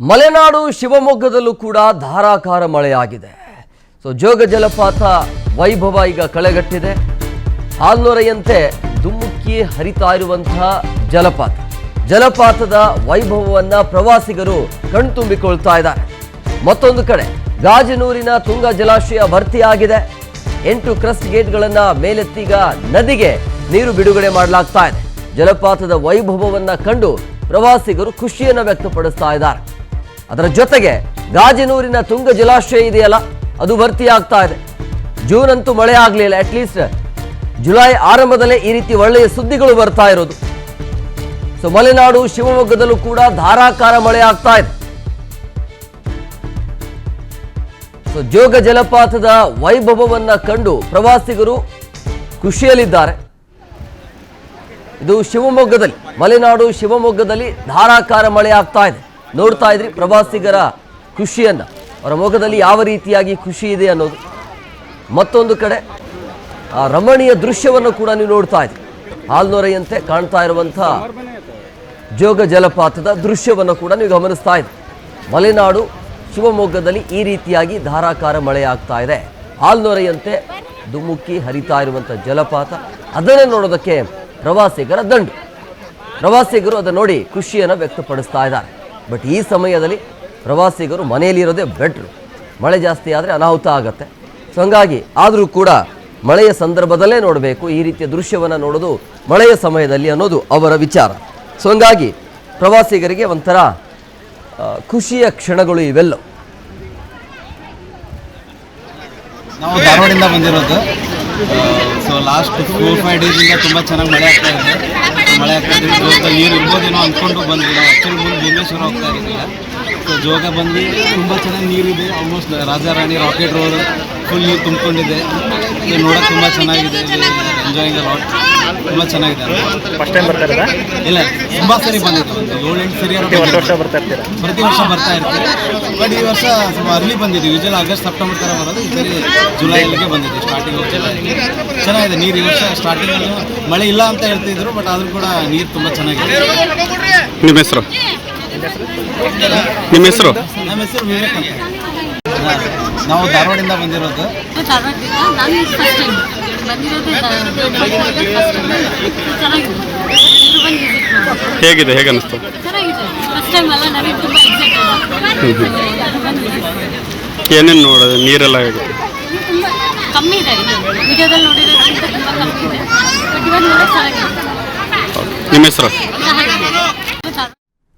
ಮಲೆನಾಡು ಶಿವಮೊಗ್ಗದಲ್ಲೂ ಕೂಡ ಧಾರಾಕಾರ ಮಳೆಯಾಗಿದೆ. ಜೋಗ ಜಲಪಾತ ವೈಭವ ಈಗ ಕಳೆಗಟ್ಟಿದೆ. ಹಾಲ್ನೊರೆಯಂತೆ ದುಮ್ಮುಕ್ಕಿ ಹರಿತಾ ಇರುವಂತಹ ಜಲಪಾತದ ವೈಭವವನ್ನ ಪ್ರವಾಸಿಗರು ಕಣ್ತುಂಬಿಕೊಳ್ತಾ ಇದ್ದಾರೆ. ಮತ್ತೊಂದು ಕಡೆ ಗಾಜನೂರಿನ ತುಂಗಾ ಜಲಾಶಯ ಭರ್ತಿಯಾಗಿದೆ. 8 ಕ್ರಸ್ಟ್ ಗೇಟ್ಗಳನ್ನ ಮೇಲೆತ್ತೀಗ ನದಿಗೆ ನೀರು ಬಿಡುಗಡೆ ಮಾಡಲಾಗ್ತಾ ಇದೆ. ಜಲಪಾತದ ವೈಭವವನ್ನ ಕಂಡು ಪ್ರವಾಸಿಗರು ಖುಷಿಯನ್ನು ವ್ಯಕ್ತಪಡಿಸ್ತಾ ಇದ್ದಾರೆ. ಅದರ ಜೊತೆಗೆ ಗಾಜನೂರಿನ ತುಂಗ ಜಲಾಶಯ ಇದೆಯಲ್ಲ, ಅದು ಭರ್ತಿಯಾಗ್ತಾ ಇದೆ. ಜೂನ್ ಅಂತೂ ಮಳೆ ಆಗಲಿಲ್ಲ, ಅಟ್ಲೀಸ್ಟ್ ಜುಲೈ ಆರಂಭದಲ್ಲೇ ಈ ರೀತಿ ಒಳ್ಳೆಯ ಸುದ್ದಿಗಳು ಬರ್ತಾ ಇರೋದು. ಮಲೆನಾಡು ಶಿವಮೊಗ್ಗದಲ್ಲೂ ಕೂಡ ಧಾರಾಕಾರ ಮಳೆ ಆಗ್ತಾ ಇದೆ. ಜೋಗ ಜಲಪಾತದ ವೈಭವವನ್ನ ಕಂಡು ಪ್ರವಾಸಿಗರು ಖುಷಿಯಲ್ಲಿದ್ದಾರೆ. ಇದು ಶಿವಮೊಗ್ಗದಲ್ಲಿ, ಮಲೆನಾಡು ಶಿವಮೊಗ್ಗದಲ್ಲಿ ಧಾರಾಕಾರ ಮಳೆ ಆಗ್ತಾ ಇದೆ. ನೋಡ್ತಾ ಇದ್ರಿ ಪ್ರವಾಸಿಗರ ಖುಷಿಯನ್ನ, ಅವರ ಮುಖದಲ್ಲಿ ಯಾವ ರೀತಿಯಾಗಿ ಖುಷಿ ಇದೆ ಅನ್ನೋದು. ಮತ್ತೊಂದು ಕಡೆ ಆ ರಮಣೀಯ ದೃಶ್ಯವನ್ನು ಕೂಡ ನೀವು ನೋಡ್ತಾ ಇದ್ರಿ. ಹಾಲ್ನೊರೆಯಂತೆ ಕಾಣ್ತಾ ಇರುವಂತಹ ಜೋಗ ಜಲಪಾತದ ದೃಶ್ಯವನ್ನು ಕೂಡ ನೀವು ಗಮನಿಸ್ತಾ ಇದ್ರಿ. ಮಲೆನಾಡು ಶಿವಮೊಗ್ಗದಲ್ಲಿ ಈ ರೀತಿಯಾಗಿ ಧಾರಾಕಾರ ಮಳೆ ಆಗ್ತಾ ಇದೆ. ಹಾಲ್ನೊರೆಯಂತೆ ದುಮ್ಮುಕ್ಕಿ ಹರಿತಾ ಇರುವಂಥ ಜಲಪಾತ, ಅದನ್ನೇ ನೋಡೋದಕ್ಕೆ ಪ್ರವಾಸಿಗರ ದಂಡು. ಪ್ರವಾಸಿಗರು ಅದನ್ನು ನೋಡಿ ಖುಷಿಯನ್ನು ವ್ಯಕ್ತಪಡಿಸ್ತಾ ಇದ್ದಾರೆ. ಬಟ್ ಈ ಸಮಯದಲ್ಲಿ ಪ್ರವಾಸಿಗರು ಮನೆಯಲ್ಲಿರೋದೇ ಬೆಟ್ರು. ಮಳೆ ಜಾಸ್ತಿ ಆದರೆ ಅನಾಹುತ ಆಗತ್ತೆ. ಹಂಗಾಗಿ ಆದರೂ ಕೂಡ ಮಳೆಯ ಸಂದರ್ಭದಲ್ಲೇ ನೋಡಬೇಕು, ಈ ರೀತಿಯ ದೃಶ್ಯವನ್ನು ನೋಡೋದು ಮಳೆಯ ಸಮಯದಲ್ಲಿ ಅನ್ನೋದು ಅವರ ವಿಚಾರ. ಹಂಗಾಗಿ ಪ್ರವಾಸಿಗರಿಗೆ ಒಂಥರ ಖುಷಿಯ ಕ್ಷಣಗಳು ಇವೆಲ್ಲ. ನಾವು ಧಾರವಾಡದಿಂದ ಬಂದಿರೋದು. ಲಾಸ್ಟ್ 4-5 ಡೇಸಿಂದ ತುಂಬ ಚೆನ್ನಾಗಿ ಮಳೆ ಆಗ್ತಾ ಇದೆ. ನೀರು ಇರ್ಬೋದೇನೋ ಅಂದ್ಕೊಂಡು ಬಂದ್ವಿ. ನಾವು ಆ್ಯಕ್ಚುಲಿ ಮುಂದೆ ಭುವನೇಶ್ವರ ಹೋಗ್ತಾ ಇರಲಿಲ್ಲ. ಜೋಗ ಬಂದು ತುಂಬ ಚೆನ್ನಾಗಿ ನೀರಿದೆ. Almost Rajarani rocket road full ನೀರು ತುಂಬಿಕೊಂಡಿದೆ. ನೋಡೋಕೆ ತುಂಬ ಚೆನ್ನಾಗಿದೆ. ಎಂಜಾಯಿಂಗ್ ಲಾಟ್, ತುಂಬ ಚೆನ್ನಾಗಿದೆ. ಫಸ್ಟ್ ಟೈಮ್ ಬರ್ತಾ ಇರೋದಾ? ಇಲ್ಲ, ತುಂಬ ಸರಿ ಬಂದಿದ್ದು. ಒಂದು 7-8 ಸರಿ ಬರ್ತಾ ಇರ್ತೀರಾ? ಪ್ರತಿ ವರ್ಷ ಬರ್ತಾ ಇರ್ತೀವಿ. ಬಟ್ ಈ ವರ್ಷ ಸ್ವಲ್ಪ ಅರ್ಲಿ ಬಂದಿದ್ವಿ. ಯೂಶಲಿ ಆಗಸ್ಟ್ ಸೆಪ್ಟೆಂಬರ್ ಥರ ಬರೋದು. ಈ ಸರಿ ಜುಲೈಯಲ್ಲಿಗೆ ಬಂದಿದ್ವಿ. ಸ್ಟಾರ್ಟಿಂಗ್ ಚೆನ್ನಾಗಿದೆ ನೀರು. ಈ ವರ್ಷ ಸ್ಟಾರ್ಟಿಂಗಲ್ಲಿ ಮಳೆ ಇಲ್ಲ ಅಂತ ಹೇಳ್ತಿದ್ರು, ಬಟ್ ಆದರೂ ಕೂಡ ನೀರು ತುಂಬ ಚೆನ್ನಾಗಿದೆ. ನಿಮ್ಮ ಹೆಸರು? ನಿಮ್ಮ ಹೆಸರು? ನಮ್ಮ ಹೆಸರು ವಿವೇಕ್ ಅಂತ. ನಾವು ಧಾರವಾಡದಿಂದ ಬಂದಿರೋದು. ಹೇಗಿದೆ, ಹೇಗೆ ಅನಿಸ್ತು? ಏನೇನು ನೋಡೋದು? ನೀರೆಲ್ಲ ಹೇಗೆ? ಕಮ್ಮಿ ಇದೆ, ವಿಡಿಯೋದಲ್ಲಿ ನೋಡಿರೋದ್ಕಿಂತ ತುಂಬ ಕಮ್ಮಿ ಇದೆ. ನಿಮ್ಮ ಹೆಸರು?